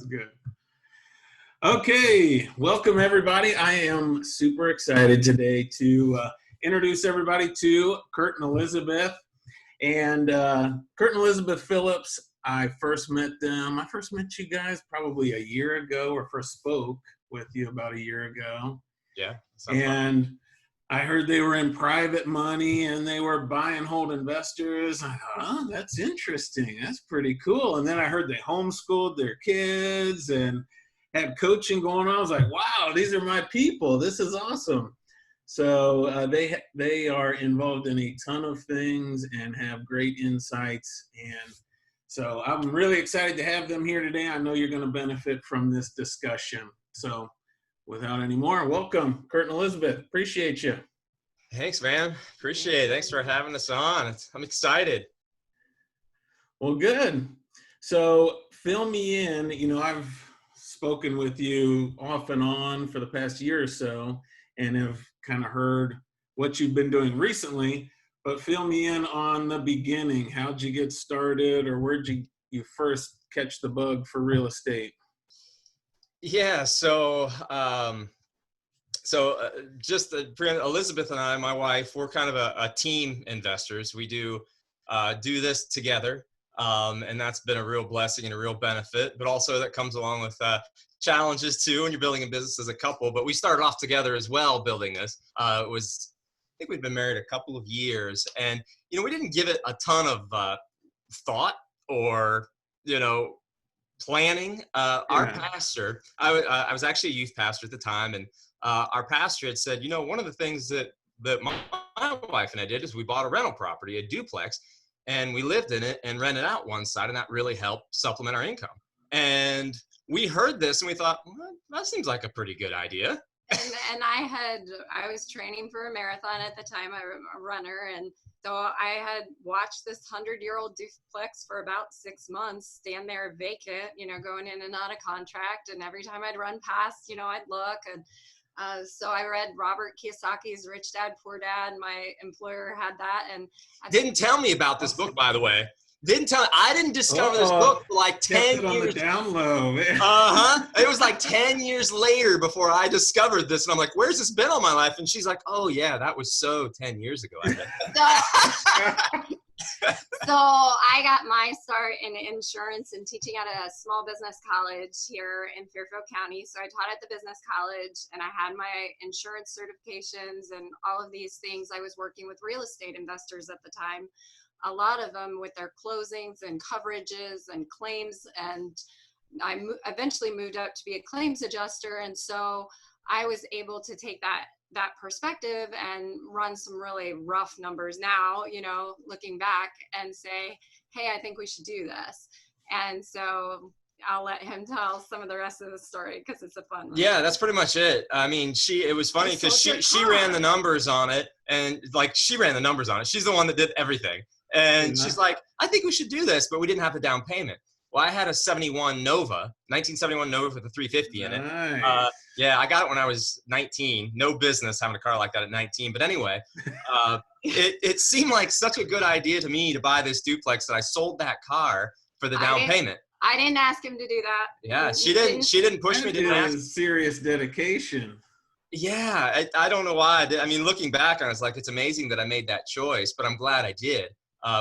good. Okay, welcome everybody. I am super excited today to introduce everybody to Kurt and Elizabeth. And Kurt and Elizabeth Phillips, I first met you guys probably a year ago, or first spoke with you about a year ago. Yeah. And I heard they were in private money and they were buy and hold investors. I thought, oh, that's interesting. That's pretty cool. And then I heard they homeschooled their kids and had coaching going on. I was like, wow, these are my people. This is awesome. So they are involved in a ton of things and have great insights. And so I'm really excited to have them here today. I know you're going to benefit from this discussion. So without any more, welcome, Kurt and Elizabeth. Appreciate you. Thanks, man. Appreciate it. Thanks for having us on. I'm excited. Well, good. So fill me in. You know, I've spoken with you off and on for the past year or so and have kind of heard what you've been doing recently, but fill me in on the beginning. How'd you get started, or where'd you first catch the bug for real estate? Yeah, so Elizabeth and I, my wife, we're kind of a team investors. We do this together, and that's been a real blessing and a real benefit. But also that comes along with challenges too when you're building a business as a couple. But we started off together as well building this. I think we'd been married a couple of years, and we didn't give it a ton of thought or planning. Our pastor, I was actually a youth pastor at the time, and our pastor had said, one of the things that my wife and I did is we bought a rental property, a duplex, and we lived in it and rented out one side, and that really helped supplement our income. And we heard this and we thought, well, that seems like a pretty good idea. And I was training for a marathon at the time. I'm a runner, and so I had watched this 100-year-old duplex for about 6 months stand there vacant, going in and out of contract. And every time I'd run past, I'd look. And so I read Robert Kiyosaki's Rich Dad, Poor Dad. My employer had that. And didn't tell me about this book, by the way. I didn't discover this book for like 10 years. On the down low. It was like 10 years later before I discovered this. And I'm like, where's this been all my life? And she's like, oh yeah, that was so 10 years ago. So I got my start in insurance and teaching at a small business college here in Fairfield County. So I taught at the business college, and I had my insurance certifications and all of these things. I was working with real estate investors at the time, a lot of them with their closings and coverages and claims. And I eventually moved up to be a claims adjuster. And so I was able to take that perspective and run some really rough numbers now, looking back, and say, hey, I think we should do this. And so I'll let him tell some of the rest of the story because it's a fun one. Yeah, that's pretty much it. I mean, it was funny because she ran the numbers on it, and she ran the numbers on it. She's the one that did everything. And she's like, I think we should do this, but we didn't have the down payment. Well, I had a 1971 Nova with a 350 in it. Nice. Yeah, I got it when I was 19. No business having a car like that at 19. But anyway, it seemed like such a good idea to me to buy this duplex that I sold that car for the down payment. I didn't ask him to do that. Yeah, she didn't push me. Didn't ask. Serious dedication. Yeah, I don't know why I did. I mean, looking back on it, it's like, it's amazing that I made that choice, but I'm glad I did.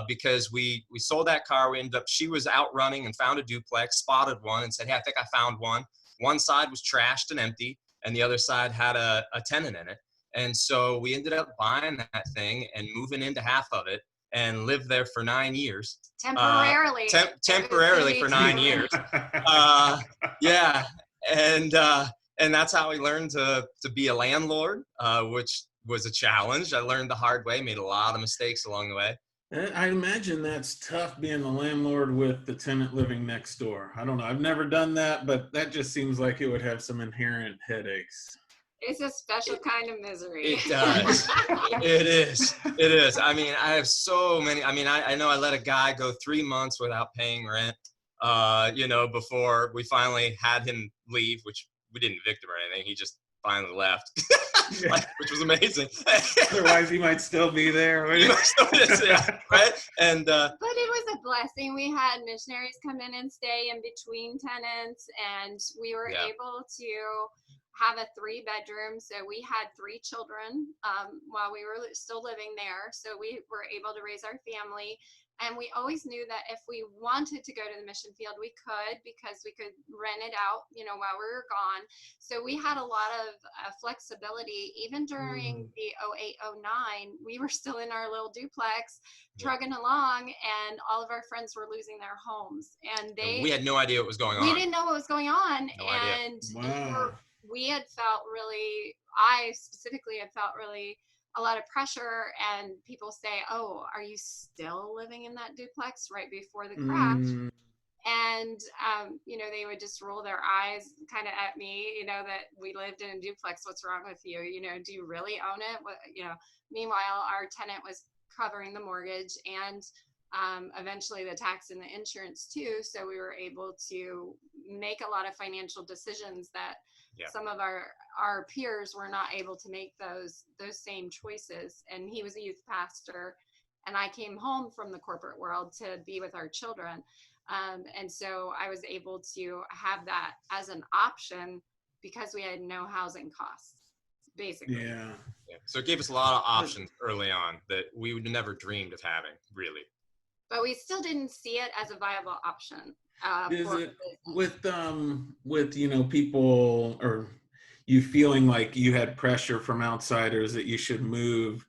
Because we sold that car. We ended up, she was out running and found a duplex, spotted one and said, hey, I think I found one. One side was trashed and empty, and the other side had a tenant in it. And so we ended up buying that thing and moving into half of it and lived there for 9 years. Temporarily. Temporarily for 9 years. Yeah. And that's how we learned to be a landlord, which was a challenge. I learned the hard way, made a lot of mistakes along the way. I imagine that's tough, being the landlord with the tenant living next door. I don't know. I've never done that, but that just seems like it would have some inherent headaches. It's a special kind of misery. It does. It is. I mean, I have so many. I mean, I know I let a guy go 3 months without paying rent, before we finally had him leave, which we didn't evict him or anything. He just finally left. like, which was amazing. Otherwise, you might still be there. Yeah, right? And but it was a blessing. We had missionaries come in and stay in between tenants, and we were able to have a 3-bedroom. So we had 3 children while we were still living there. So we were able to raise our family. And we always knew that if we wanted to go to the mission field, we could, because we could rent it out, while we were gone. So we had a lot of flexibility. Even during the 08, 09, we were still in our little duplex, trugging along, and all of our friends were losing their homes. And we had no idea what was going on. We didn't know what was going on. No idea. Wow. We had felt really, I specifically had felt really a lot of pressure, and people say, "Oh, are you still living in that duplex?" right before the crash. And they would just roll their eyes kind of at me, that we lived in a duplex. What's wrong with you? Do you really own it? Meanwhile, our tenant was covering the mortgage and eventually the tax and the insurance too. So we were able to make a lot of financial decisions that some of our peers were not able to make those same choices. And he was a youth pastor, and I came home from the corporate world to be with our children. And so I was able to have that as an option because we had no housing costs, basically. Yeah. So it gave us a lot of options early on that we would never dreamed of having, really. But we still didn't see it as a viable option. Is it with people, or you feeling like you had pressure from outsiders that you should move?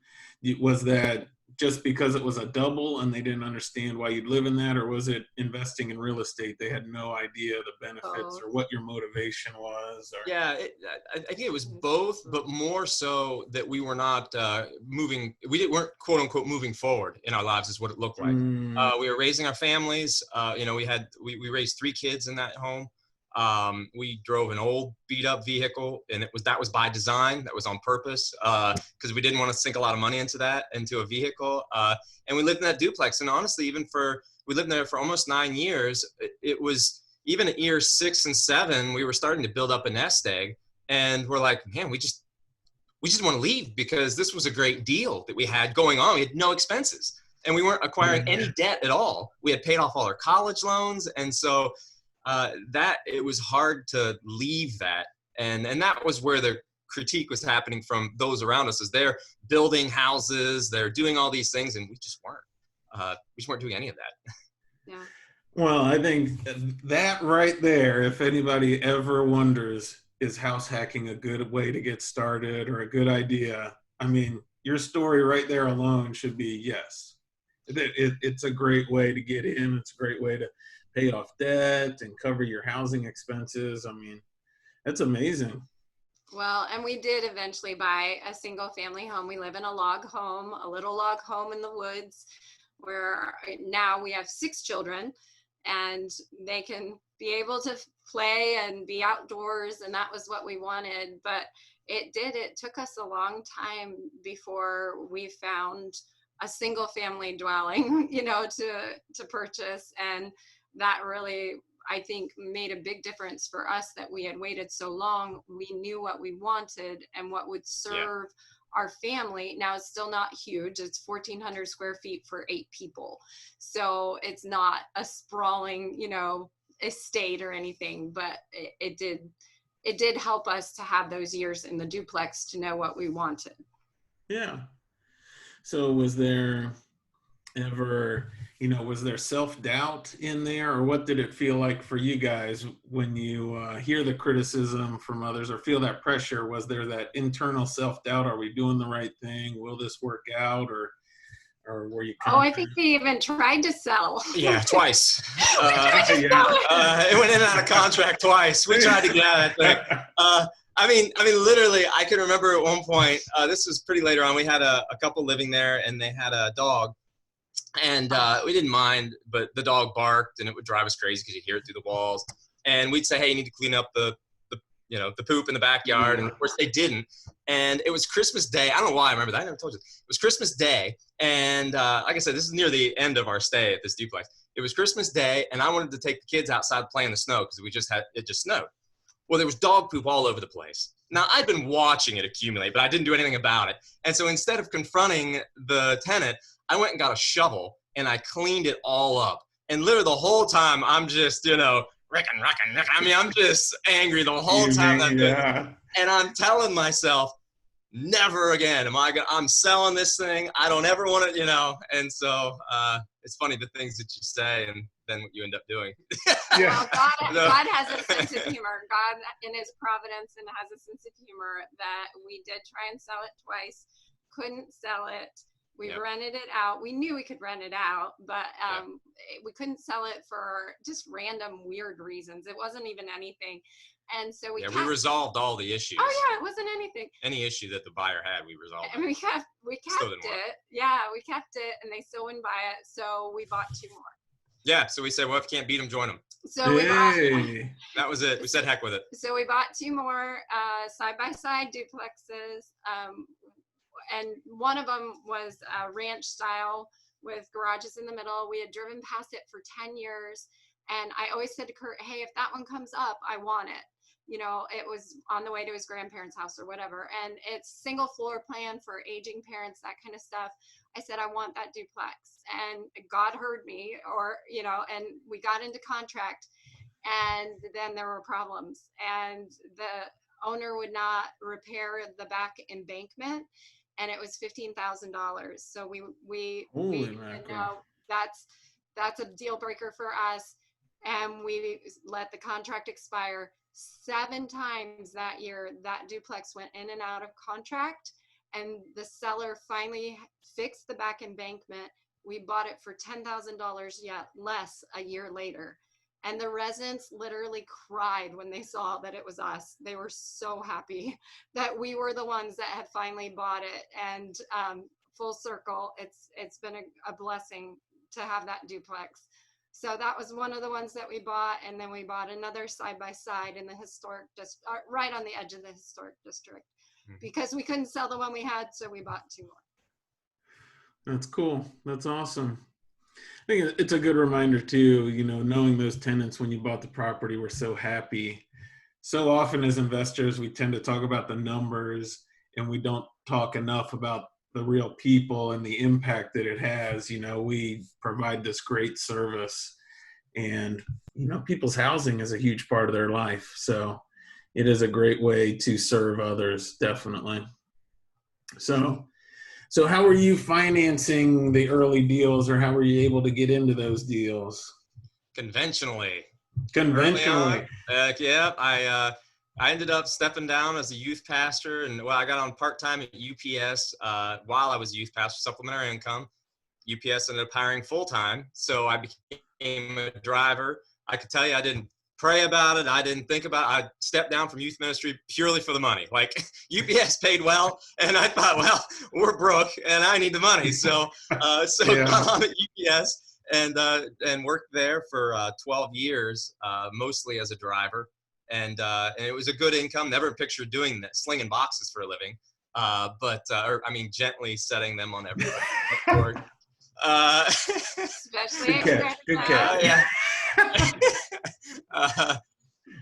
Was that just because it was a double and they didn't understand why you'd live in that, or was it investing in real estate? They had no idea the benefits or what your motivation was? Or... Yeah, I think it was both, but more so that we were not moving. Weren't quote unquote moving forward in our lives is what it looked like. We were raising our families. We raised 3 kids in that home. We drove an old beat up vehicle, and that was by design. That was on purpose, because we didn't want to sink a lot of money into a vehicle. And we lived in that duplex. And honestly, we lived there for almost 9 years. It was even at year 6 and 7, we were starting to build up a nest egg, and we're like, man, we just want to leave because this was a great deal that we had going on. We had no expenses, and we weren't acquiring any debt at all. We had paid off all our college loans. And so, that it was hard to leave that. And that was where the critique was happening from those around us, is they're building houses, they're doing all these things, and we just weren't doing any of that. Yeah. Well, I think that right there, if anybody ever wonders, is house hacking a good way to get started or a good idea? I mean, your story right there alone should be yes. It's a great way to get in. It's a great way to pay off debt and cover your housing expenses. I mean, that's amazing. Well, and we did eventually buy a single family home. We live in a little log home in the woods, where now we have 6 children, and they can be able to play and be outdoors. And that was what we wanted. But it took us a long time before we found a single family dwelling, to purchase. And that really, I think, made a big difference for us, that we had waited so long. We knew what we wanted and what would serve our family. Now, it's still not huge. It's 1,400 square feet for 8 people. So it's not a sprawling, estate or anything, but it did help us to have those years in the duplex to know what we wanted. Yeah. So was there ever, was there self-doubt in there, or what did it feel like for you guys when you hear the criticism from others or feel that pressure? Was there that internal self-doubt? Are we doing the right thing? Will this work out? Or were you? I think we even tried to sell. Yeah, twice. It went in and out of contract twice. We tried to get out of that thing. I mean, literally, I can remember at one point, this was pretty later on, we had a couple living there, and they had a dog. And we didn't mind, but the dog barked, and it would drive us crazy because you hear it through the walls. And we'd say, hey, you need to clean up the poop in the backyard. And of course they didn't. And it was Christmas Day. I don't know why I remember that. I never told you. It was Christmas Day. And like I said, this is near the end of our stay at this duplex. It was Christmas Day, and I wanted to take the kids outside to play in the snow because it just snowed. Well, there was dog poop all over the place. Now, I'd been watching it accumulate, but I didn't do anything about it. And so instead of confronting the tenant, I went and got a shovel and I cleaned it all up. And literally the whole time I'm just, rickin'. I mean, I'm just angry the whole time. And I'm telling myself, never again I'm selling this thing. I don't ever want to, and so it's funny the things that you say and then what you end up doing. Well, God has a sense of humor. God in his providence and has a sense of humor that we did try and sell it twice, couldn't sell it. We rented it out. We knew we could rent it out, but we couldn't sell it for just random weird reasons. It wasn't even anything. And so we resolved all the issues. Oh yeah, it wasn't anything. Any issue that the buyer had, we resolved. And we kept it. Yeah, we kept it, and they still wouldn't buy it. So we bought 2 more. Yeah, so we said, well, if you can't beat them, join them. So we bought. That was it. We said, heck with it. So we bought 2 more side-by-side duplexes, and one of them was ranch style with garages in the middle. We had driven past it for 10 years, and I always said to Kurt, "Hey, if that one comes up, I want it." It was on the way to his grandparents' house or whatever. And it's single floor plan for aging parents, that kind of stuff. I said, I want that duplex. And God heard me, and we got into contract. And then there were problems. And the owner would not repair the back embankment. And it was $15,000. So we know that's a deal breaker for us. And we let the contract expire. 7 times that year, that duplex went in and out of contract, and the seller finally fixed the back embankment. We bought it for $10,000, less a year later. And the residents literally cried when they saw that it was us. They were so happy that we were the ones that had finally bought it. And full circle, it's been a blessing to have that duplex. So that was one of the ones that we bought, and then we bought another side-by-side in the historic district, right on the edge of the historic district, because we couldn't sell the one we had, so we bought 2 more. That's cool. That's awesome. I think it's a good reminder too, knowing those tenants when you bought the property were so happy. So often as investors, we tend to talk about the numbers, and we don't talk enough about the real people and the impact that it has. We provide this great service, and people's housing is a huge part of their life, so it is a great way to serve others, definitely. So how were you financing the early deals, or how were you able to get into those deals? Conventionally. I ended up stepping down as a youth pastor, and I got on part-time at UPS while I was a youth pastor, supplementary income. UPS ended up hiring full-time, so I became a driver. I could tell you I didn't pray about it. I didn't think about it. I stepped down from youth ministry purely for the money. Like, UPS paid well, and I thought, well, we're broke, and I need the money. So got on at UPS and worked there for 12 years, mostly as a driver. And it was a good income. Never pictured doing that, slinging boxes for a living, gently setting them on everybody's board. Especially good catch.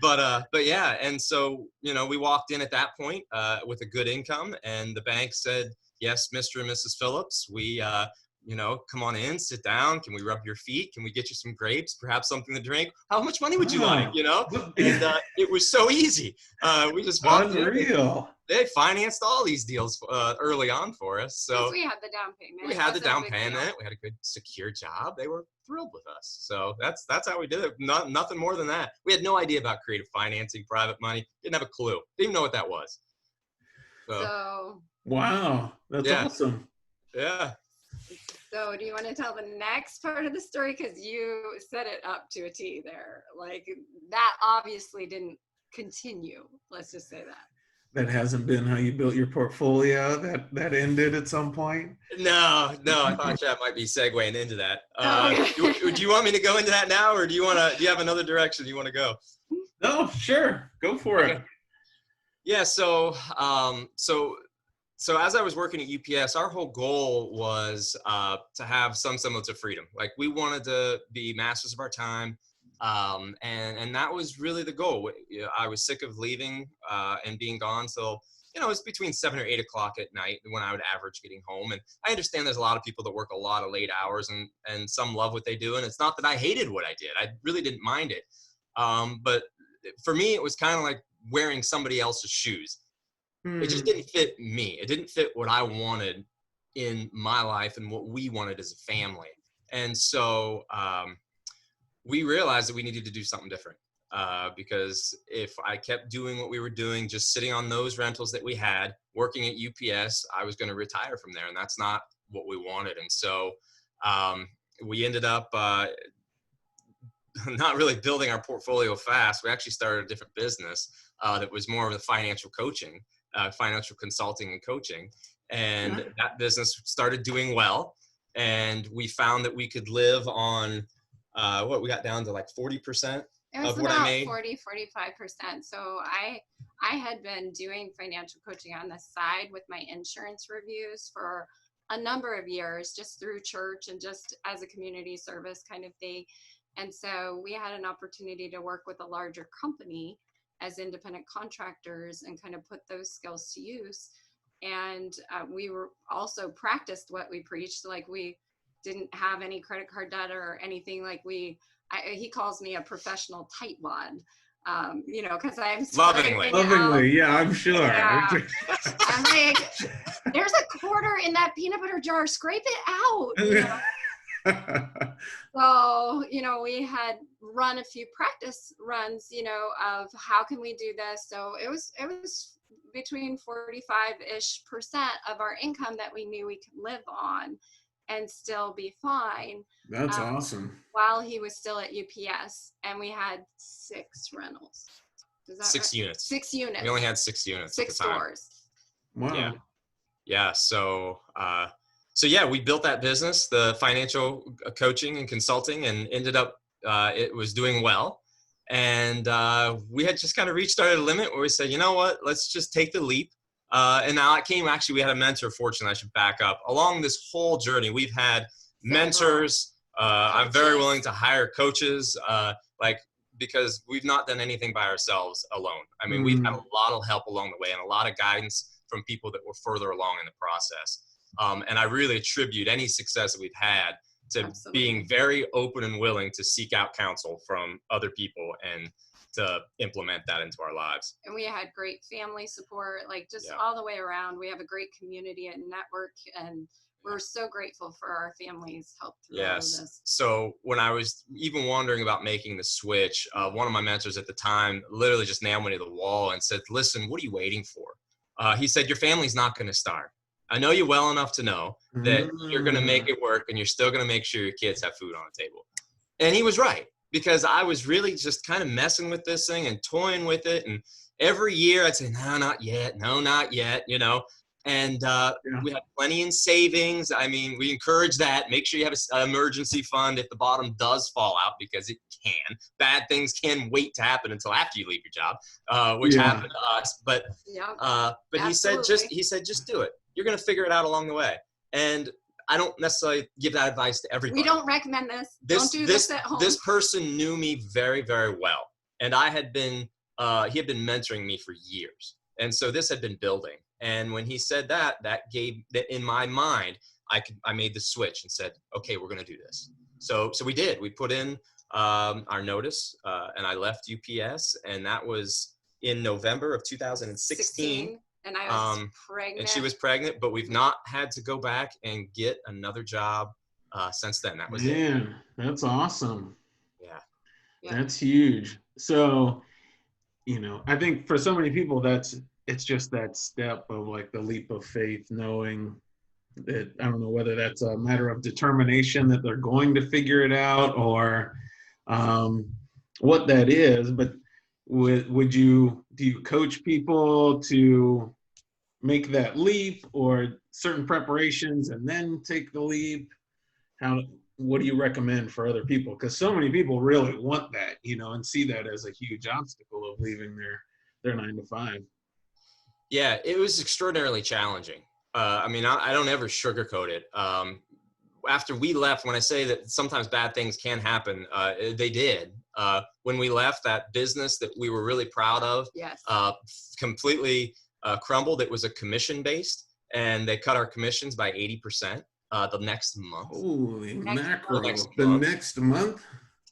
But yeah, and so we walked in at that point with a good income, and the bank said, "Yes, Mr. and Mrs. Phillips, we come on in, sit down. Can we rub your feet? Can we get you some grapes? Perhaps something to drink? How much money would you like?" And it was so easy. We just walked in. They financed all these deals early on for us. So we had the down payment. We had the down payment. We had a good, secure job. They were thrilled with us. So that's how we did it. Nothing more than that. We had no idea about creative financing, private money. Didn't have a clue. Didn't even know what that was. So wow, that's awesome. Yeah. So do you want to tell the next part of the story? Because you set it up to a T there. Like, that obviously didn't continue. Let's just say that. That hasn't been how you built your portfolio? That ended at some point? No. I thought that might be segueing into that. Do you want me to go into that now, or do you have another direction you want to go? No, sure. Go for it. Yeah. So as I was working at UPS, our whole goal was to have some semblance of freedom. Like, we wanted to be masters of our time. And that was really the goal. I was sick of leaving and being gone till, it's between 7 or 8 o'clock at night when I would average getting home. And I understand there's a lot of people that work a lot of late hours, and some love what they do. And it's not that I hated what I did. I really didn't mind it. But for me, it was kind of like wearing somebody else's shoes. It just didn't fit me. It didn't fit what I wanted in my life and what we wanted as a family. And so we realized that we needed to do something different. Because if I kept doing what we were doing, just sitting on those rentals that we had, working at UPS, I was going to retire from there. And that's not what we wanted. And so we ended up not really building our portfolio fast. We actually started a different business that was more of the financial coaching, financial consulting and coaching. And that business started doing well. And we found that we could live on we got down to like 40%. It was of what I made. 40, 45%. So I had been doing financial coaching on the side with my insurance reviews for a number of years, just through church and just as a community service kind of thing. And so we had an opportunity to work with a larger company as independent contractors and kind of put those skills to use. And we were also practiced what we preached. Like, we didn't have any credit card debt or anything. Like, he calls me a professional tightwad, because I'm lovingly, yeah, I'm sure. Yeah. I'm like, there's a quarter in that peanut butter jar, scrape it out. So, we had run a few practice runs, of how can we do this. So it was between 45-ish% of our income that we knew we could live on and still be fine. That's awesome. While he was still at UPS, and we had 6 rentals. Is that 6 right? units. 6 units. We only had 6 units. 6 stores. Wow. Yeah. So yeah, we built that business, the financial coaching and consulting, and ended up it was doing well. And we had just kind of reached our limit where we said, you know what, let's just take the leap. And now we had a mentor, fortunately, I should back up. Along this whole journey, we've had mentors. I'm very willing to hire coaches, because we've not done anything by ourselves alone. I mean, we've had a lot of help along the way and a lot of guidance from people that were further along in the process. And I really attribute any success that we've had to being very open and willing to seek out counsel from other people and to implement that into our lives. And we had great family support, all the way around. We have a great community and network, and we're so grateful for our family's help through all of this. So when I was even wondering about making the switch, one of my mentors at the time literally just nailed me to the wall and said, listen, what are you waiting for? He said, your family's not going to starve. I know you well enough to know that you're going to make it work, and you're still going to make sure your kids have food on the table. And he was right, because I was really just kind of messing with this thing and toying with it. And every year I'd say, no, not yet. No, not yet. And we had plenty in savings. I mean, we encourage that. Make sure you have an emergency fund if the bottom does fall out, because it can. Bad things can wait to happen until after you leave your job, which happened to us. But he said, just do it. You're going to figure it out along the way. And I don't necessarily give that advice to everybody. We don't recommend this. Don't do this at home. This person knew me very, very well. And he had been mentoring me for years. And so this had been building. And when he said that gave that in my mind, I made the switch and said, okay, we're going to do this. So we did. We put in our notice, and I left UPS, and that was in November of 2016. And I was pregnant. And she was pregnant, but we've not had to go back and get another job since then. That was it. That's awesome. Yeah. That's huge. So, I think for so many people, it's just that step of the leap of faith, knowing that, I don't know whether that's a matter of determination that they're going to figure it out or what that is, but do you coach people to make that leap, or certain preparations and then take the leap? What do you recommend for other people? Because so many people really want that, and see that as a huge obstacle of leaving their 9 to 5. Yeah, it was extraordinarily challenging. I mean, I don't ever sugarcoat it. After we left, when I say that sometimes bad things can happen, they did. When we left, that business that we were really proud of, Yes. completely crumbled. It was a commission based, and they cut our commissions by 80% the next month. Holy mackerel! Next The month. next month?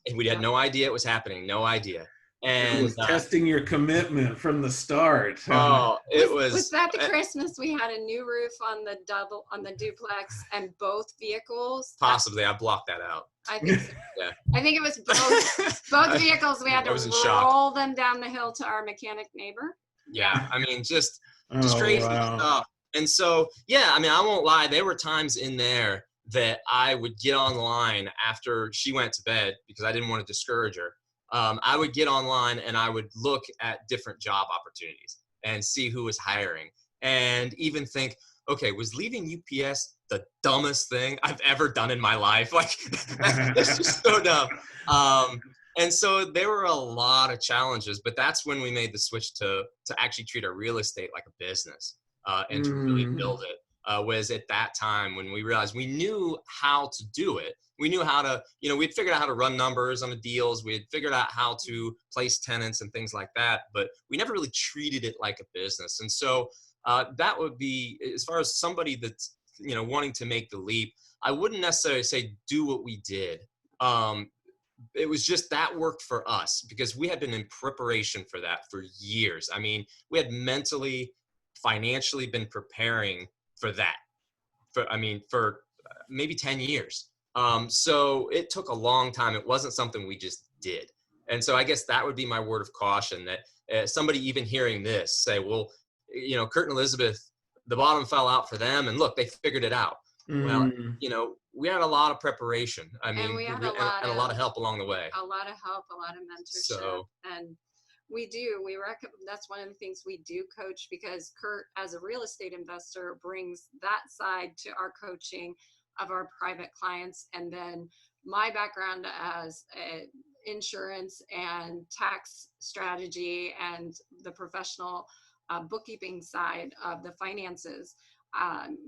And we had no idea it was happening. No idea. It And was testing your commitment from the start. oh, it was that the Christmas we had a new roof on the duplex and both vehicles? Possibly. I blocked that out. I think so. Yeah. I think it was both vehicles. We had to roll them down the hill to our mechanic neighbor. Yeah. I mean, just Oh, crazy wow. stuff. And so, yeah, I mean, I won't lie. There were times in there that I would get online after she went to bed because I didn't want to discourage her. I would get online and I would look at different job opportunities and see who was hiring and even think, okay, was leaving UPS the dumbest thing I've ever done in my life? Like, it's just so dumb. And so there were a lot of challenges, but that's when we made the switch to actually treat our real estate like a business and to really build it. Was at that time when we realized we knew how to do it. We knew how to, we'd figured out how to run numbers on the deals. We had figured out how to place tenants and things like that, but we never really treated it like a business. And so that would be, as far as somebody that's, wanting to make the leap, I wouldn't necessarily say do what we did. It was just that worked for us because we had been in preparation for that for years. I mean, we had mentally, financially been preparing for that for maybe 10 years. So it took a long time. It wasn't something we just did. And so I guess that would be my word of caution that somebody even hearing this say, well, Kurt and Elizabeth, the bottom fell out for them and look, they figured it out. Well, we had a lot of preparation. I mean, and we had a lot of help along the way. A lot of help, a lot of mentorship. And that's one of the things we do coach because Kurt, as a real estate investor, brings that side to our coaching of our private clients. And then my background as insurance and tax strategy and the professional bookkeeping side of the finances,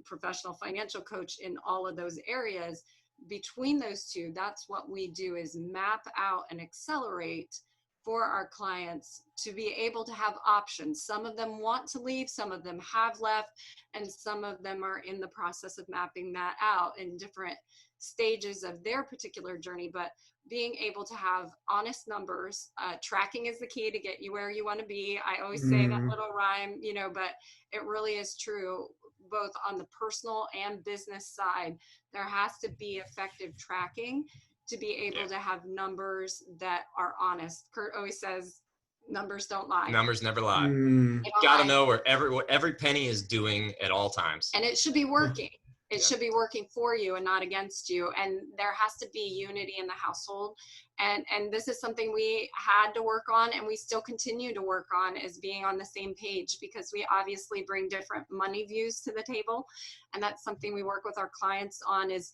professional financial coach in all of those areas. Between those two, that's what we do is map out and accelerate for our clients to be able to have options. Some of them want to leave, some of them have left, and some of them are in the process of mapping that out in different stages of their particular journey. But being able to have honest numbers, tracking is the key to get you where you want to be. I always say that little rhyme, but it really is true, both on the personal and business side. There has to be effective tracking to be able to have numbers that are honest. Kurt always says, numbers don't lie. Numbers never lie. You got to know where every penny is doing at all times. And it should be working. It should be working for you and not against you. And there has to be unity in the household. And this is something we had to work on and we still continue to work on, is being on the same page, because we obviously bring different money views to the table. And that's something we work with our clients on, is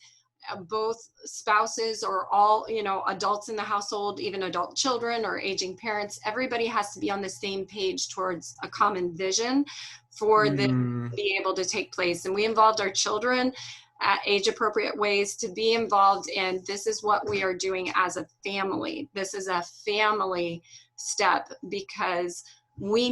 both spouses or all, adults in the household, even adult children or aging parents, everybody has to be on the same page towards a common vision for this to be able to take place. And we involved our children at age appropriate ways to be involved in, this is what we are doing as a family. This is a family step, because we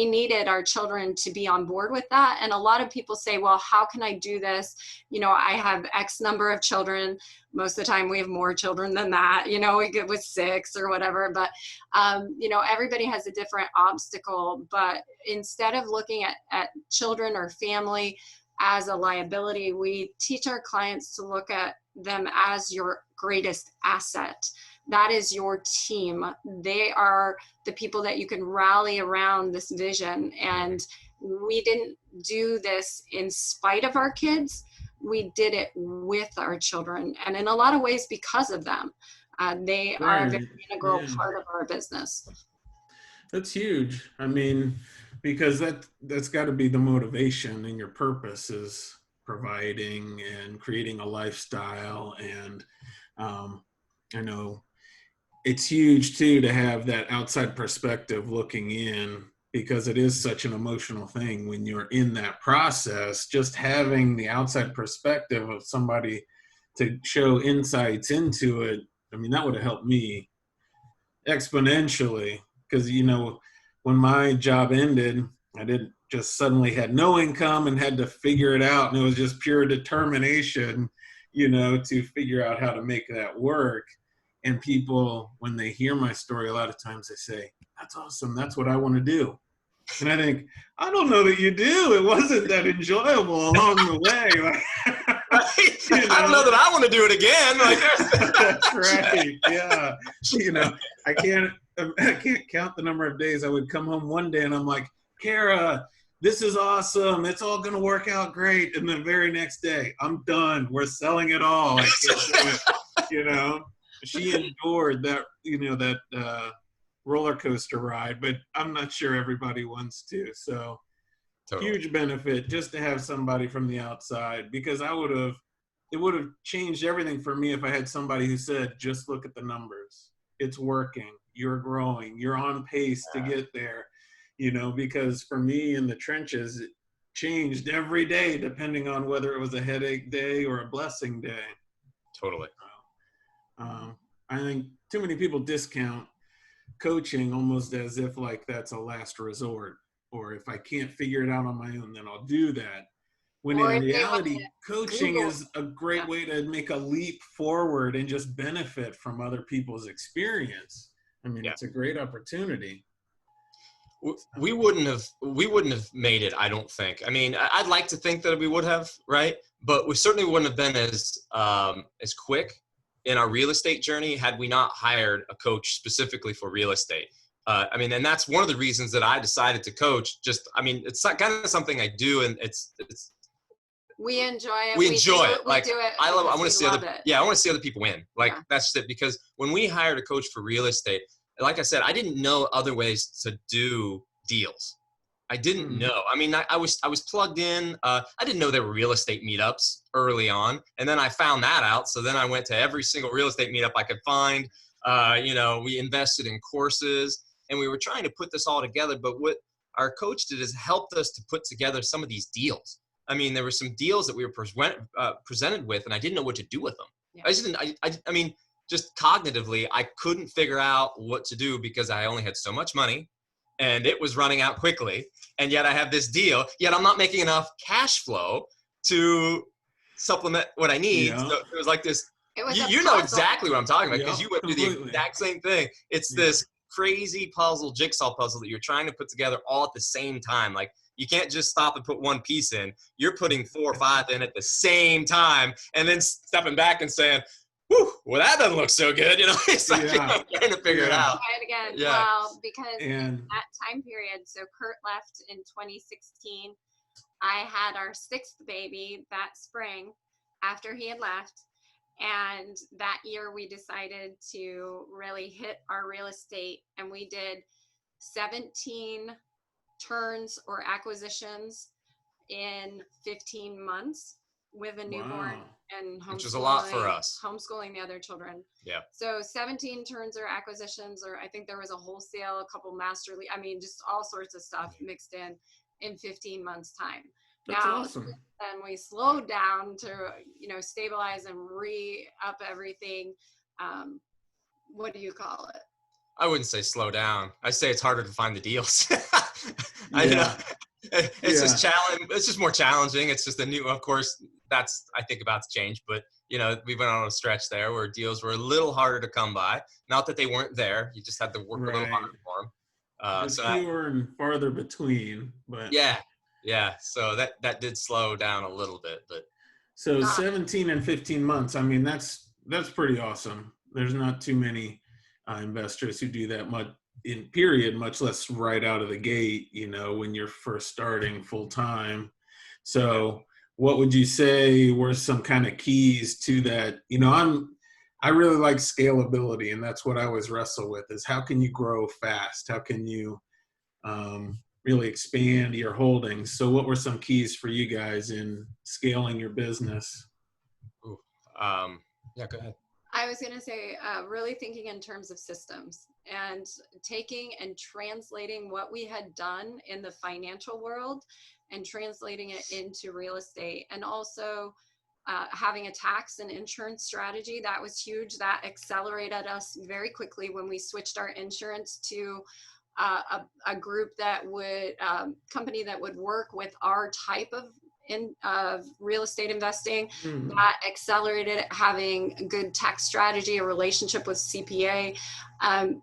needed our children to be on board with that. And a lot of people say, well, how can I do this? I have X number of children. Most of the time we have more children than that, we get with 6 or whatever, but everybody has a different obstacle. But instead of looking at children or family as a liability, we teach our clients to look at them as your greatest asset. That is your team. They are the people that you can rally around this vision. And we didn't do this in spite of our kids. We did it with our children. And in a lot of ways, because of them, they are a very integral part of our business. That's huge. I mean, because that's got to be the motivation, and your purpose is providing and creating a lifestyle. And I know it's huge too to have that outside perspective looking in, because it is such an emotional thing when you're in that process. Just having the outside perspective of somebody to show insights into it, I mean, that would have helped me exponentially, because, you know, when my job ended, I didn't just suddenly had no income and had to figure it out. And it was just pure determination, you know, to figure out how to make that work. And people, when they hear my story, a lot of times they say, that's awesome. That's what I want to do. And I think, I don't know that you do. It wasn't that enjoyable along the way. Right? You know? I don't know that I want to do it again. Like, that's right. Yeah. You know, I can't count the number of days I would come home one day and I'm like, Kara, this is awesome. It's all going to work out great. And the very next day, I'm done. We're selling it all. I can't do it. You know, she endured that, you know, that roller coaster ride, but I'm not sure everybody wants to. So totally. Huge benefit just to have somebody from the outside, because it would have changed everything for me if I had somebody who said, just look at the numbers. It's working. You're growing. You're on pace to get there, you know, because for me in the trenches, it changed every day depending on whether it was a headache day or a blessing day. Totally. I think too many people discount coaching almost as if like that's a last resort, or if I can't figure it out on my own, then I'll do that. When Or in if they want reality, to coaching Google. is a great way to make a leap forward and just benefit from other people's experience. I mean, Yeah. it's a great opportunity. We wouldn't have made it, I don't think. I mean, I'd like to think that we would have, right? But we certainly wouldn't have been as quick in our real estate journey had we not hired a coach specifically for real estate. I mean, and that's one of the reasons that I decided to coach. Just, I mean, it's kind of something I do, and it's we enjoy it. We enjoy it. We like, do it. I want to see other. I want to see other people win. Like, Yeah. that's it. Because when we hired a coach for real estate, like I said, I didn't know other ways to do deals. I didn't know. I mean, I was plugged in. I didn't know there were real estate meetups early on, and then I found that out. So then I went to every single real estate meetup I could find. You know, we invested in courses, and we were trying to put this all together. But what our coach did is helped us to put together some of these deals. I mean, there were some deals that we were presented with, and I didn't know what to do with them. Yeah. I just didn't. I mean, just cognitively, I couldn't figure out what to do because I only had so much money, and it was running out quickly. And yet I have this deal. Yet I'm not making enough cash flow to supplement what I need. Yeah. So it was like this. You know exactly what I'm talking about, because you went through the exact same thing. It's this crazy puzzle, jigsaw puzzle that you're trying to put together all at the same time. Like, you can't just stop and put one piece in. You're putting 4 or 5 in at the same time, and then stepping back and saying, whew, well, that doesn't look so good. You know, it's like, I'm trying to figure it out. Try it again. Yeah. Well, because in that time period, so Kurt left in 2016. I had our 6th baby that spring after he had left. And that year we decided to really hit our real estate, and we did 17 turns or acquisitions in 15 months with a newborn. And which is a lot for us. Homeschooling the other children. Yeah. So 17 turns or acquisitions, or I think there was a wholesale, a couple master lead. I mean, just all sorts of stuff mixed in 15 months time. That's awesome. And we slowed down to, you know, stabilize and re-up everything. What do you call it? I wouldn't say slow down. I say it's harder to find the deals. It's just challenge. It's just more challenging. It's just a new, of course, that's, I think, about to change. But, you know, we went on a stretch there where deals were a little harder to come by. Not that they weren't there. You just had to work a little harder for them. So fewer and farther between. But yeah. So that did slow down a little bit. But so 17 and 15 months. I mean, that's pretty awesome. There's not too many investors who do that much in period, much less right out of the gate, you know, when you're first starting full time. So what would you say were some kind of keys to that? You know, I really like scalability, and that's what I always wrestle with, is how can you grow fast? How can you really expand your holdings? So what were some keys for you guys in scaling your business? Yeah, go ahead. I was going to say, really thinking in terms of systems and taking and translating what we had done in the financial world and translating it into real estate. And also having a tax and insurance strategy. That was huge. That accelerated us very quickly when we switched our insurance to a group that would, company that would work with our type of real estate investing. That accelerated it, having a good tax strategy, a relationship with CPA,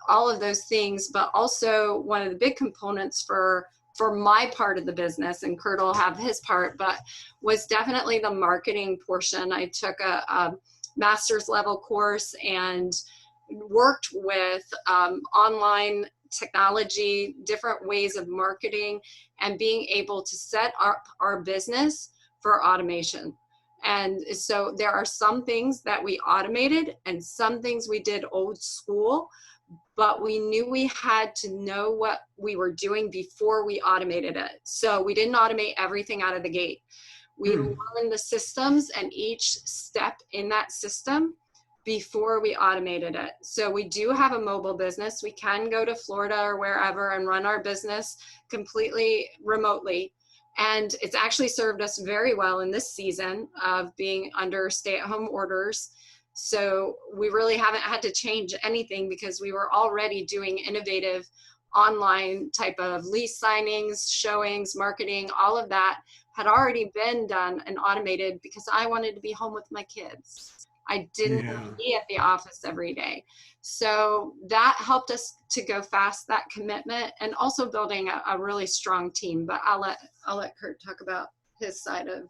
all of those things. But also one of the big components for my part of the business, and Kurt will have his part, but was definitely the marketing portion. I took a master's level course and worked with online technology, different ways of marketing, and being able to set up our business for automation. And so there are some things that we automated and some things we did old school, but we knew we had to know what we were doing before we automated it. So we didn't automate everything out of the gate. We learned the systems and each step in that system before we automated it. So we do have a mobile business. We can go to Florida or wherever and run our business completely remotely. And it's actually served us very well in this season of being under stay-at-home orders. So we really haven't had to change anything because we were already doing innovative online type of lease signings, showings, marketing, all of that had already been done and automated because I wanted to be home with my kids. I didn't want to be at the office every day. So that helped us to go fast, that commitment, and also building a really strong team. But I'll let Kurt talk about his side of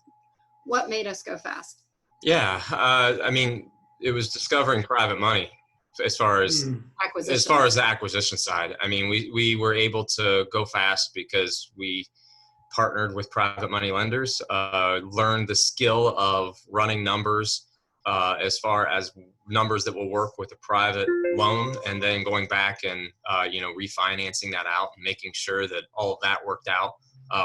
what made us go fast. Yeah. I mean, it was discovering private money as far as the acquisition side. I mean, we were able to go fast because we partnered with private money lenders, learned the skill of running numbers, as far as numbers that will work with a private loan, and then going back and refinancing that out and making sure that all of that worked out,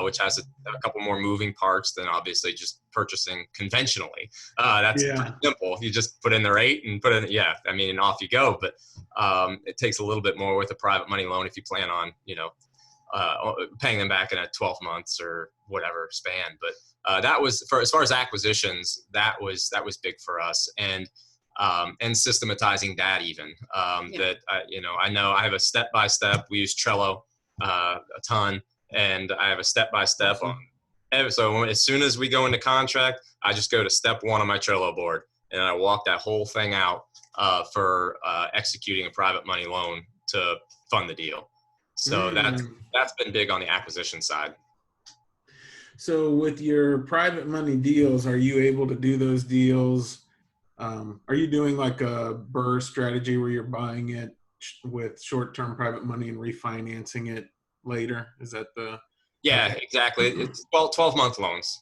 which has a couple more moving parts than obviously just purchasing conventionally. That's pretty simple. You just put in the rate and put in, and off you go. But it takes a little bit more with a private money loan if you plan on, paying them back in a 12 months or whatever span. But that was as far as acquisitions, that was big for us, and systematizing that even. That I know I have a step-by-step. We use Trello a ton, and I have a step-by-step on. So as soon as we go into contract, I just go to step one on my Trello board, and I walk that whole thing out for executing a private money loan to fund the deal. So that's been big on the acquisition side. So with your private money deals, are you able to do those deals? Are you doing like a BRRR strategy where you're buying it with short-term private money and refinancing it later? Is that the? Yeah, exactly. It's 12-month loans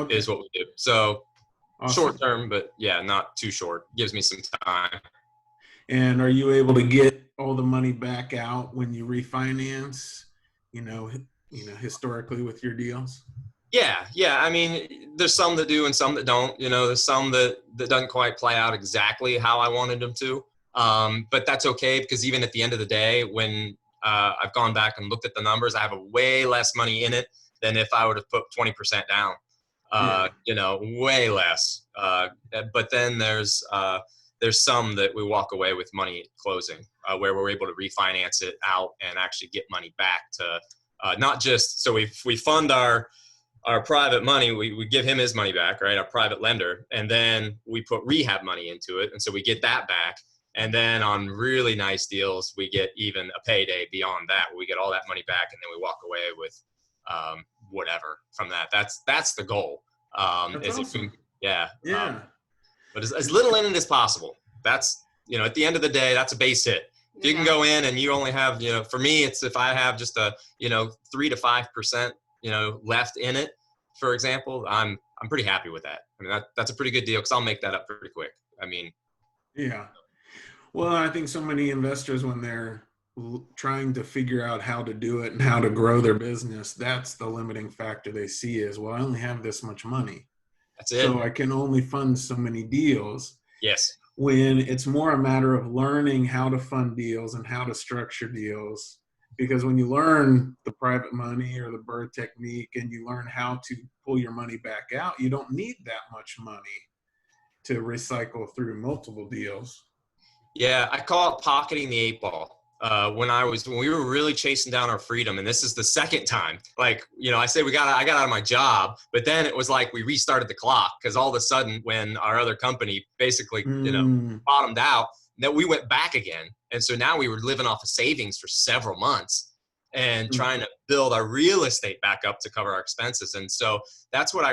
is what we do. So short-term, but not too short. Gives me some time. And are you able to get all the money back out when you refinance, historically with your deals? Yeah. I mean, there's some that do and some that don't. There's some that doesn't quite play out exactly how I wanted them to. But that's okay, because even at the end of the day, when I've gone back and looked at the numbers, I have a way less money in it than if I would have put 20% down. Way less. But then there's some that we walk away with money at closing, where we're able to refinance it out and actually get money back to not just, so we fund our private money, we give him his money back, right? Our private lender, and then we put rehab money into it, and so we get that back. And then on really nice deals, we get even a payday beyond that, where we get all that money back, and then we walk away with whatever from that. That's the goal. That's awesome. But as little in it as possible. That's, at the end of the day, that's a base hit. If you can go in and you only have, for me, it's if I have just a, 3 to 5%, left in it, for example, I'm pretty happy with that. I mean, that's a pretty good deal, because I'll make that up pretty quick. I mean. Yeah. Well, I think so many investors, when they're trying to figure out how to do it and how to grow their business, that's the limiting factor they see is, well, I only have this much money. That's it. So I can only fund so many deals. Yes. When it's more a matter of learning how to fund deals and how to structure deals. Because when you learn the private money or the BRRRR technique and you learn how to pull your money back out, you don't need that much money to recycle through multiple deals. Yeah, I call it pocketing the 8 ball. When we were really chasing down our freedom, and this is the second time, like, I said, I got out of my job, but then it was like we restarted the clock, because all of a sudden when our other company basically, bottomed out, that we went back again. And so now we were living off of savings for several months and trying to build our real estate back up to cover our expenses. And so that's what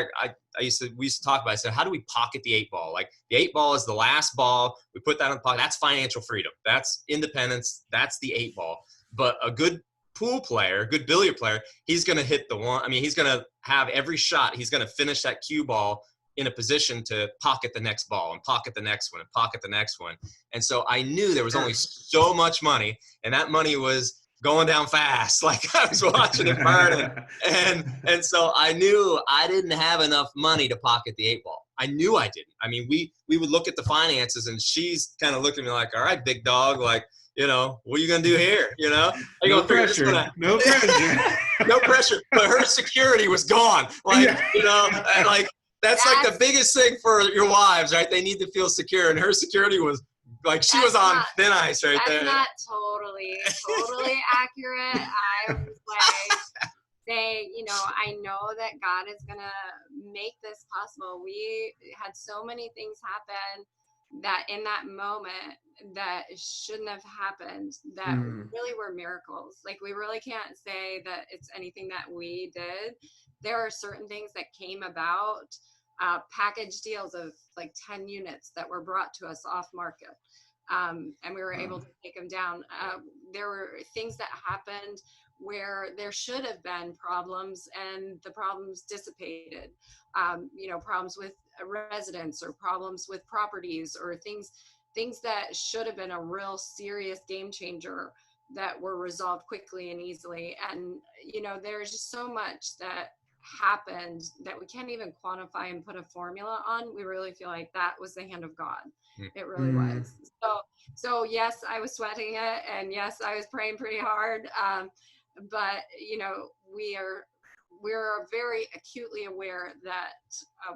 we used to talk about. I said, how do we pocket the 8 ball? Like, the 8 ball is the last ball. We put that in the pocket. That's financial freedom. That's independence. That's the 8 ball. But a good pool player, a good billiard player, he's going to hit the one. I mean, he's going to have every shot. He's going to finish that cue ball in a position to pocket the next ball and pocket the next one and pocket the next one. And so I knew there was only so much money, and that money was going down fast. Like, I was watching it burn. And so I knew I didn't have enough money to pocket the 8 ball. I knew I didn't. I mean, we would look at the finances, and she's kind of looking at me like, all right, big dog, like, what are you going to do here? No pressure. No pressure. No pressure. But her security was gone. Like, like, that's like the biggest thing for your wives, right? They need to feel secure. And her security was like, she was on thin ice right there. That's not totally accurate. I would say, I know that God is going to make this possible. We had so many things happen that in that moment that shouldn't have happened, that really were miracles. Like, we really can't say that it's anything that we did. There are certain things that came about, package deals of like 10 units that were brought to us off market. And we were able to take them down. There were things that happened where there should have been problems, and the problems dissipated. Problems with residents, or problems with properties, or things that should have been a real serious game changer that were resolved quickly and easily. And, there's just so much that happened that we can't even quantify and put a formula on. We really feel like that was the hand of God. It really was. So yes, I was sweating it, and yes, I was praying pretty hard. But we're very acutely aware that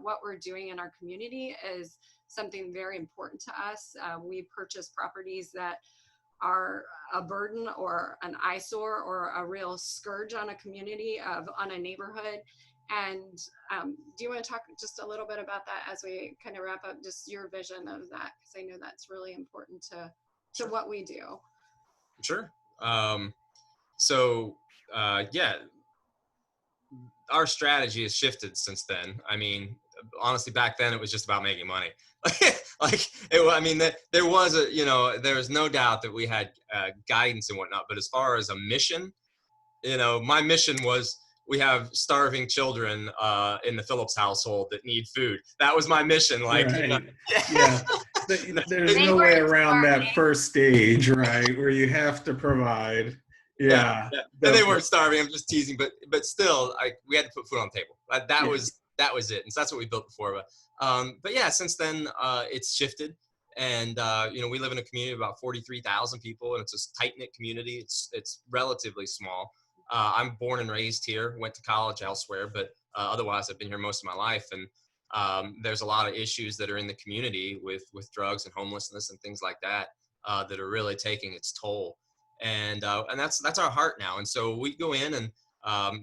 what we're doing in our community is something very important to us. We purchase properties that are a burden or an eyesore or a real scourge on a community, on a neighborhood. And do you want to talk just a little bit about that as we kind of wrap up, just your vision of that? Because I know that's really important to what we do. Sure. Yeah, our strategy has shifted since then. I mean, honestly, back then it was just about making money. There was no doubt that we had guidance and whatnot, but as far as a mission, my mission was, we have starving children in the Phillips household that need food. That was my mission. Like, right. Yeah. There's no way around that first stage, right, where you have to provide. Yeah. And they weren't starving. I'm just teasing, but still, we had to put food on the table. That was it, and so that's what we built before. But yeah, since then it's shifted, and we live in a community of about 43,000 people, and it's a tight knit community. It's relatively small. I'm born and raised here. Went to college elsewhere, but otherwise I've been here most of my life. And there's a lot of issues that are in the community with drugs and homelessness and things like that that are really taking its toll. And that's our heart now. And so we go in, and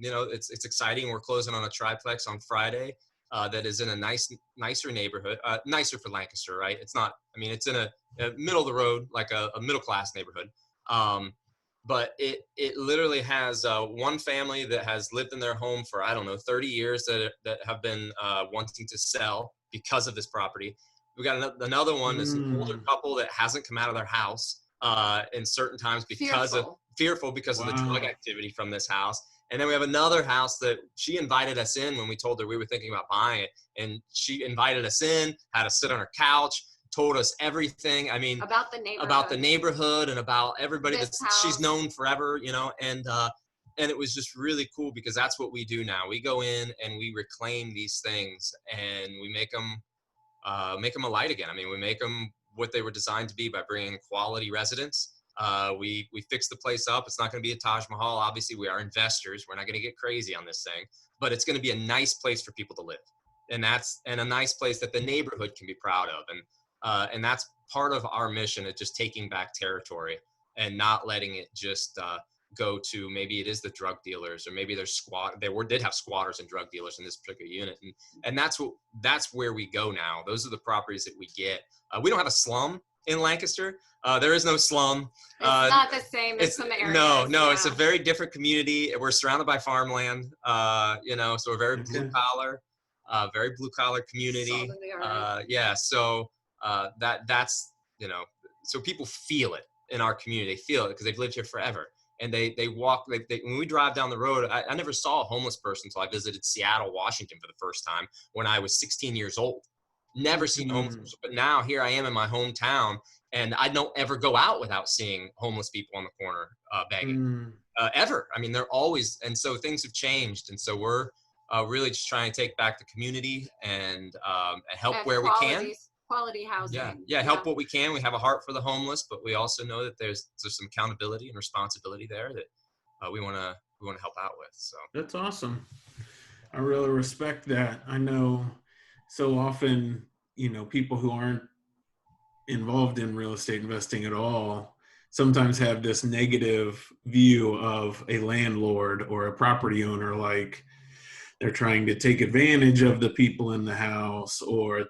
it's exciting. We're closing on a triplex on Friday that is in a nicer neighborhood, nicer for Lancaster, right? It's not. I mean, it's in a middle of the road, like a middle class neighborhood. But it literally has one family that has lived in their home for, 30 years that have been wanting to sell because of this property. We got another one that's an older couple that hasn't come out of their house in certain times fearful because of the drug activity from this house. And then we have another house that she invited us in when we told her we were thinking about buying it. And she invited us in, had us sit on her couch, told us everything. I mean, about the neighborhood and about everybody that she's known forever, and it was just really cool, because that's what we do now. We go in and we reclaim these things, and we make them alight again. I mean, we make them what they were designed to be by bringing quality residents. We fix the place up. It's not going to be a Taj Mahal. Obviously, we are investors. We're not going to get crazy on this thing, but it's going to be a nice place for people to live. and a nice place that the neighborhood can be proud of. And that's part of our mission, of just taking back territory and not letting it just go to, maybe it is the drug dealers, or maybe there's did have squatters and drug dealers in this particular unit. And that's where we go now. Those are the properties that we get. We don't have a slum in Lancaster. There is no slum. It's not the same as some areas. No, it's a very different community. We're surrounded by farmland, so we're very blue collar, community. So that's, so people feel it in our community. They feel it because they've lived here forever. And they walk, when we drive down the road, I never saw a homeless person until I visited Seattle, Washington for the first time when I was 16 years old. Never seen a homeless person, but now here I am in my hometown, and I don't ever go out without seeing homeless people on the corner begging, ever. I mean, they're always, and so things have changed. And so we're really just trying to take back the community and help where we can. Quality housing. Help what we can. We have a heart for the homeless, but we also know that there's some accountability and responsibility there that we want to help out with. So that's awesome. I really respect that. I know so often, people who aren't involved in real estate investing at all sometimes have this negative view of a landlord or a property owner, like they're trying to take advantage of the people in the house, or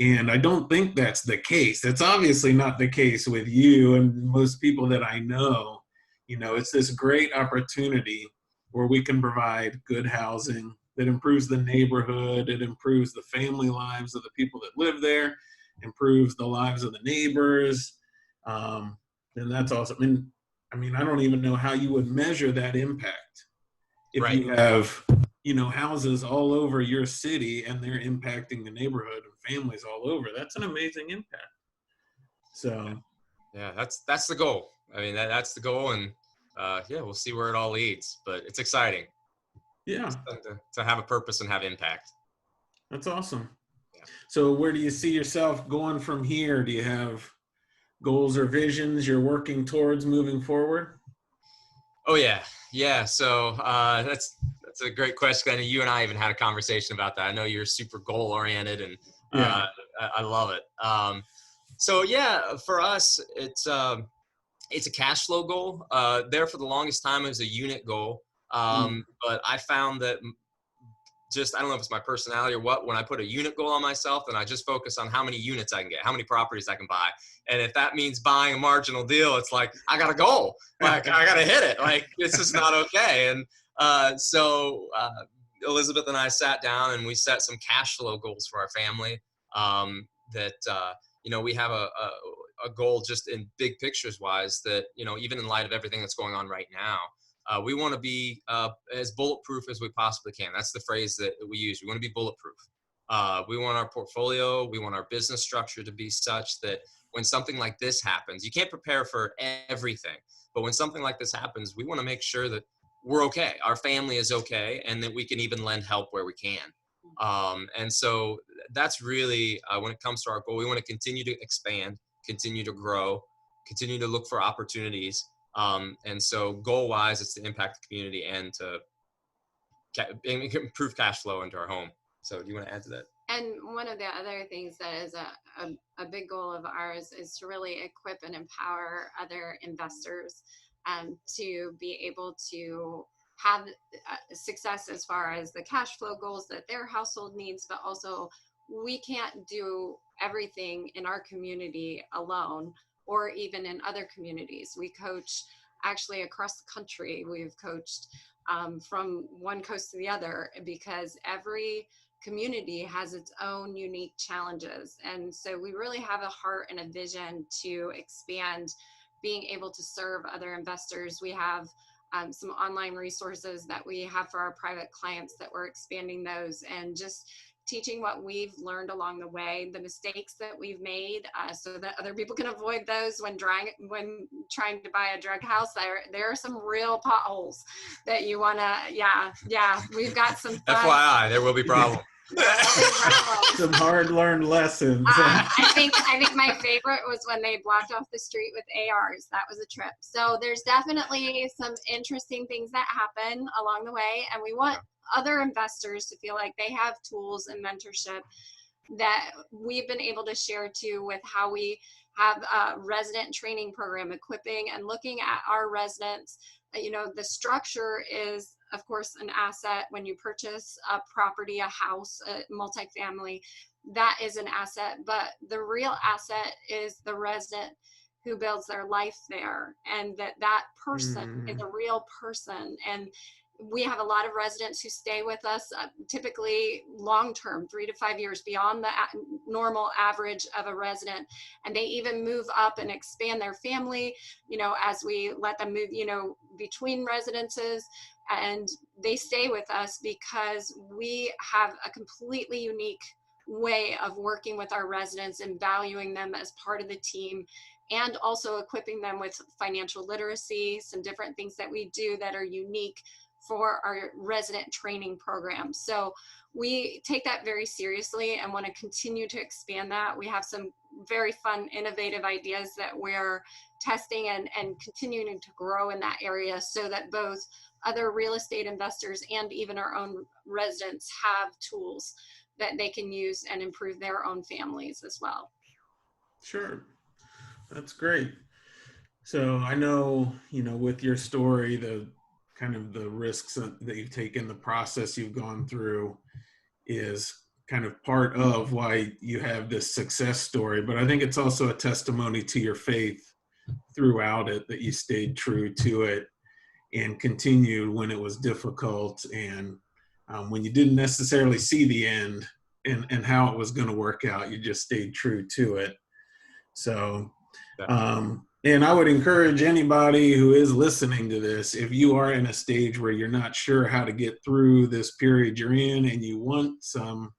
and I don't think that's the case. That's obviously not the case with you and most people that I know. It's this great opportunity where we can provide good housing that improves the neighborhood. It improves the family lives of the people that live there, improves the lives of the neighbors. And that's awesome. I mean, I don't even know how you would measure that impact if right. you have houses all over your city and they're impacting the neighborhood and families all over. That's an amazing impact. So yeah, that's the goal. I mean, that's the goal, and we'll see where it all leads, but it's exciting. Yeah, to have a purpose and have impact. That's awesome. Yeah. So where do you see yourself going from here? Do you have goals or visions you're working towards moving forward? Oh yeah. So that's a great question. I know you and I even had a conversation about that. I know you're super goal oriented, and I love it. So yeah, for us, it's a cash flow goal. There for the longest time, it was a unit goal. But I found that I don't know if it's my personality or what, when I put a unit goal on myself, then I just focus on how many units I can get, how many properties I can buy. And if that means buying a marginal deal, it's like, I got a goal. Like, I got to hit it. Like, it's just not okay. And so Elizabeth and I sat down and we set some cash flow goals for our family, we have a goal just in big pictures wise that, even in light of everything that's going on right now, we want to be as bulletproof as we possibly can. That's the phrase that we use. We want to be bulletproof. We want our portfolio, we want our business structure to be such that when something like this happens, you can't prepare for everything, but when something like this happens, we want to make sure that we're okay, our family is okay, and that we can even lend help where we can. And so that's really, when it comes to our goal, we want to continue to expand, continue to grow, continue to look for opportunities. And so goal-wise, it's to impact the community and to improve cash flow into our home. So do you want to add to that? And one of the other things that is a big goal of ours is to really equip and empower other investors to be able to have success as far as the cash flow goals that their household needs, but also we can't do everything in our community alone, or even in other communities. We coach actually across the country. We've coached from one coast to the other, because every community has its own unique challenges. And so we really have a heart and a vision to expand being able to serve other investors. We have some online resources that we have for our private clients that we're expanding those, and just teaching what we've learned along the way, the mistakes that we've made, so that other people can avoid those when trying to buy a drug house. There are some real potholes that you want to, we've got some fun. FYI, there will be problems. Some hard-learned lessons. I think my favorite was when they blocked off the street with ARs. That was a trip. So there's definitely some interesting things that happen along the way, and we want other investors to feel like they have tools and mentorship that we've been able to share too, with how we have a resident training program, equipping and looking at our residents. You know, the structure is, of course, an asset. When you purchase a property, a house, a multifamily, that is an asset. But the real asset is the resident who builds their life there, and that person is a real person. And we have a lot of residents who stay with us, typically long-term, 3 to 5 years, beyond the normal average of a resident. And they even move up and expand their family, you know, as we let them move, you know, between residences. And they stay with us because we have a completely unique way of working with our residents and valuing them as part of the team, and also equipping them with financial literacy, some different things that we do that are unique for our resident training program. So we take that very seriously and want to continue to expand that. We have some very fun, innovative ideas that we're testing and continuing to grow in that area, so that both other real estate investors and even our own residents have tools that they can use and improve their own families as well. Sure. That's great. So I know, you know, with your story, the kind of the risks that you've taken, the process you've gone through is kind of part of why you have this success story. But I think it's also a testimony to your faith throughout it, that you stayed true to it and continued when it was difficult, and when you didn't necessarily see the end and how it was going to work out, you just stayed true to it. So, and I would encourage anybody who is listening to this, if you are in a stage where you're not sure how to get through this period you're in, and you want some,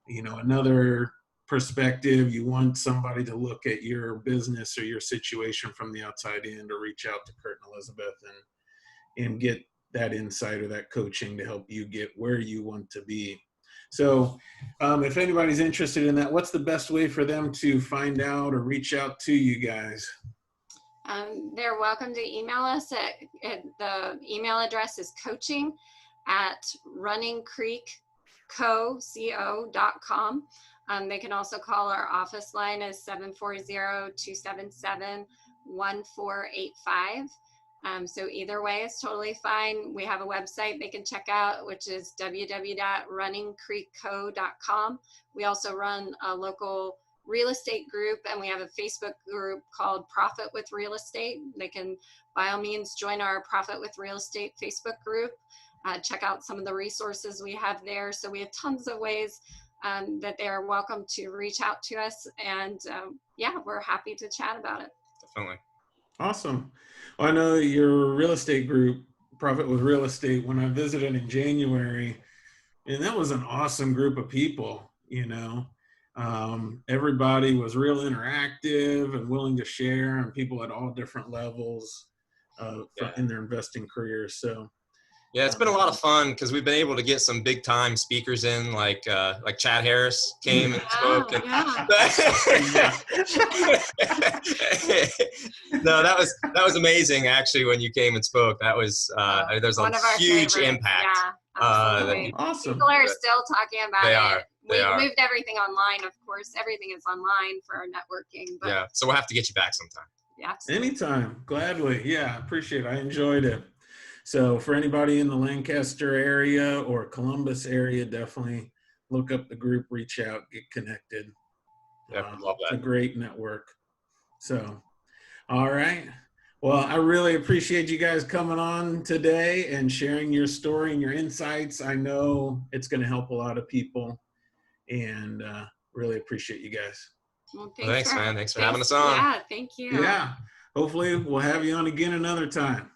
you know, another perspective, you want somebody to look at your business or your situation from the outside in, to reach out to Kurt and Elizabeth and get that insight or that coaching to help you get where you want to be. So if anybody's interested in that, what's the best way for them to find out or reach out to you guys? They're welcome to email us at the email address is coaching@runningcreekco.com. They can also call our office line is 740-277-1485. So either way is totally fine. We have a website they can check out, which is www.runningcreekco.com. We also run a local real estate group, and we have a Facebook group called Profit with Real Estate. They can by all means join our Profit with Real Estate Facebook group, check out some of the resources we have there. So we have tons of ways that they're welcome to reach out to us, and yeah, we're happy to chat about it. Definitely. Awesome. Well, I know your real estate group, Profit with Real Estate, when I visited in January, and that was an awesome group of people, you know. Everybody was real interactive and willing to share, and people at all different levels in their investing careers. So yeah, it's been a lot of fun because we've been able to get some big time speakers in, like Chad Harris came and spoke. And no, that was amazing actually when you came and spoke. That was there's a huge favorites. impact. Yeah, awesome. People are still talking about it. They are. Moved everything online, of course. Everything is online for our networking. But yeah, so we'll have to get you back sometime. Yeah, absolutely. Anytime, gladly. Yeah, appreciate it. I enjoyed it. So for anybody in the Lancaster area or Columbus area, definitely look up the group, reach out, get connected. Yeah, love that. It's a great network. So, all right. Well, I really appreciate you guys coming on today and sharing your story and your insights. I know it's going to help a lot of people, and really appreciate you guys. Well, thanks, man. Thanks for having us on. Yeah, thank you. Yeah. Hopefully we'll have you on again another time.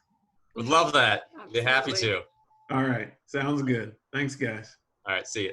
Would love that. Be happy to. All right. Sounds good. Thanks, guys. All right. See you.